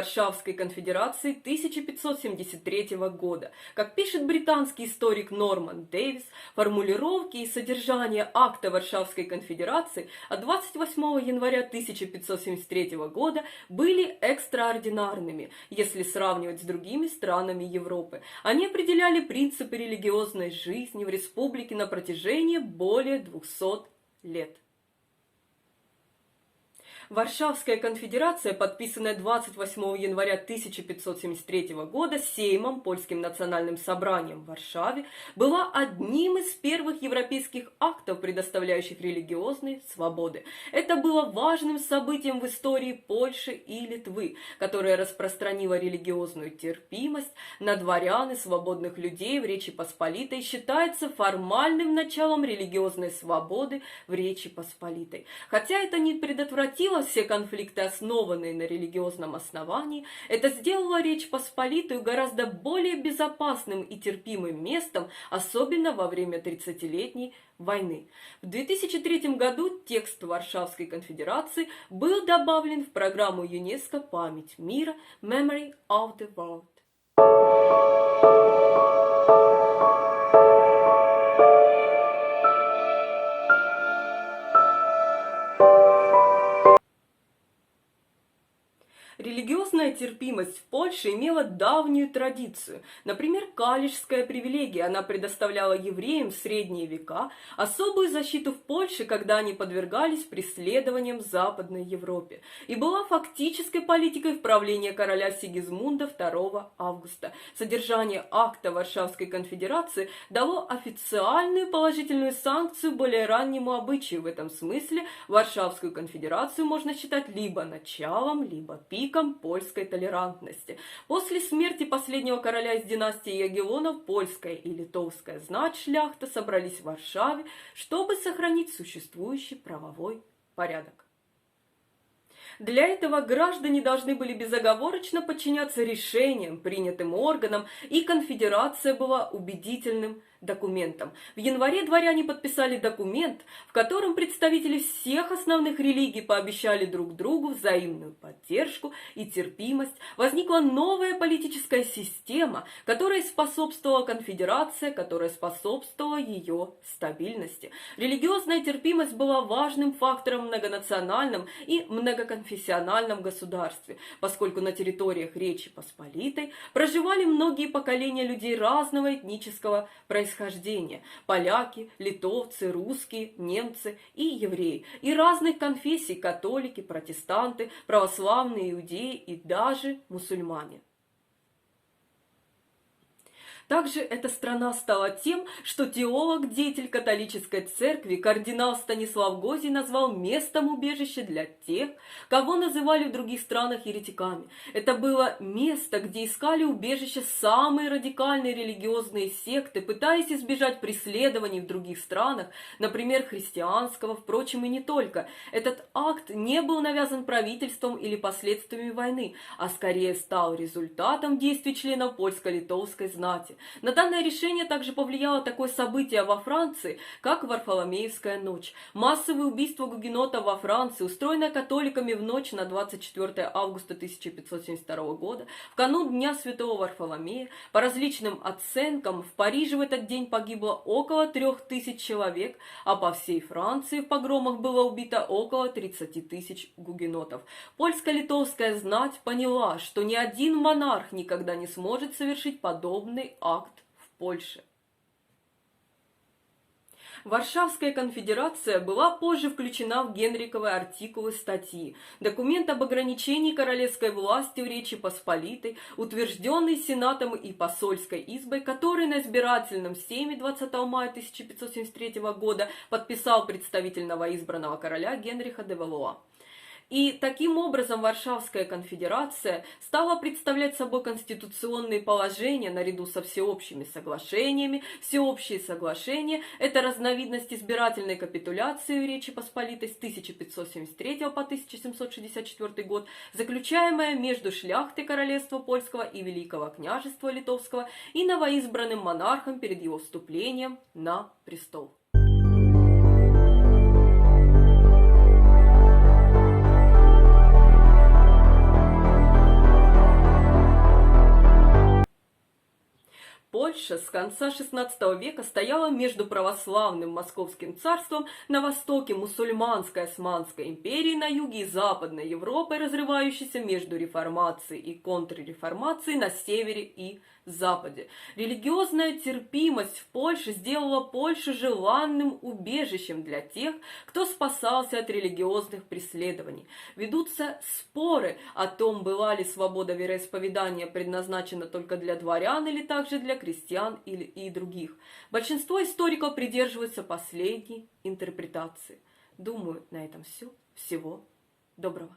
Варшавской конфедерации 1573 года. Как пишет британский историк Норман Дэвис, формулировки и содержание акта Варшавской конфедерации от 28 января 1573 года были экстраординарными, если сравнивать с другими странами Европы. Они определяли принципы религиозной жизни в республике на протяжении более 200 лет. Варшавская конфедерация, подписанная 28 января 1573 года Сеймом, Польским национальным собранием в Варшаве, была одним из первых европейских актов, предоставляющих религиозные свободы. Это было важным событием в истории Польши и Литвы, которое распространило религиозную терпимость на дворян и свободных людей в Речи Посполитой и считается формальным началом религиозной свободы в Речи Посполитой. Хотя это не предотвратило все конфликты, основанные на религиозном основании, это сделало Речь Посполитую гораздо более безопасным и терпимым местом, особенно во время 30-летней войны. В 2003 году текст Варшавской конфедерации был добавлен в программу ЮНЕСКО «Память мира» Memory of the World. Религиозная терпимость в Польше имела давнюю традицию. Например, калишская привилегия. Она предоставляла евреям в средние века особую защиту в Польше, когда они подвергались преследованиям в Западной Европе. И была фактической политикой в правлении короля Сигизмунда 2 августа. Содержание акта Варшавской конфедерации дало официальную положительную санкцию более раннему обычаю. В этом смысле Варшавскую конфедерацию можно считать либо началом, либо пиком польской толерантности. После смерти последнего короля из династии Ягеллонов польская и литовская знать шляхта собрались в Варшаве, чтобы сохранить существующий правовой порядок. Для этого граждане должны были безоговорочно подчиняться решениям, принятым органам, и конфедерация была убедительным документом. В январе дворяне подписали документ, в котором представители всех основных религий пообещали друг другу взаимную поддержку и терпимость. Возникла новая политическая система, которая способствовала конфедерации, которая способствовала ее стабильности. Религиозная терпимость была важным фактором в многонациональном и многоконфессиональном государстве, поскольку на территориях Речи Посполитой проживали многие поколения людей разного этнического происхождения. Поляки, литовцы, русские, немцы и евреи. И разных конфессий: католики, протестанты, православные, иудеи и даже мусульмане. Также эта страна стала тем, что теолог, деятель католической церкви, кардинал Станислав Гозий назвал местом убежища для тех, кого называли в других странах еретиками. Это было место, где искали убежище самые радикальные религиозные секты, пытаясь избежать преследований в других странах, например, христианского, впрочем, и не только. Этот акт не был навязан правительством или последствиями войны, а скорее стал результатом действий членов польско-литовской знати. На данное решение также повлияло такое событие во Франции, как Варфоломеевская ночь. Массовое убийство гугенотов во Франции, устроенное католиками в ночь на 24 августа 1572 года, в канун Дня Святого Варфоломея. По различным оценкам, в Париже в этот день погибло около 3000 человек, а по всей Франции в погромах было убито около 30 тысяч гугенотов. Польско-литовская знать поняла, что ни один монарх никогда не сможет совершить подобный акт в Польше. Варшавская конфедерация была позже включена в Генриковы артикулы статьи, документ об ограничении королевской власти в Речи Посполитой, утвержденный Сенатом и посольской избой, который на избирательном сейме 20 мая 1573 года подписал представитель новоизбранного короля Генриха де Валуа. И таким образом Варшавская конфедерация стала представлять собой конституционные положения наряду со всеобщими соглашениями. Всеобщие соглашения – это разновидность избирательной капитуляции в Речи Посполитой с 1573 по 1764 год, заключаемая между шляхтой Королевства Польского и Великого княжества Литовского и новоизбранным монархом перед его вступлением на престол. Польша с конца XVI века стояла между православным Московским царством на востоке, мусульманской Османской империей на юге и Западной Европой, разрывающейся между реформацией и контрреформацией на севере и западе. Религиозная терпимость в Польше сделала Польшу желанным убежищем для тех, кто спасался от религиозных преследований. Ведутся споры о том, была ли свобода вероисповедания предназначена только для дворян или также для крестьян и других. Большинство историков придерживаются последней интерпретации. Думаю, на этом все. Всего доброго.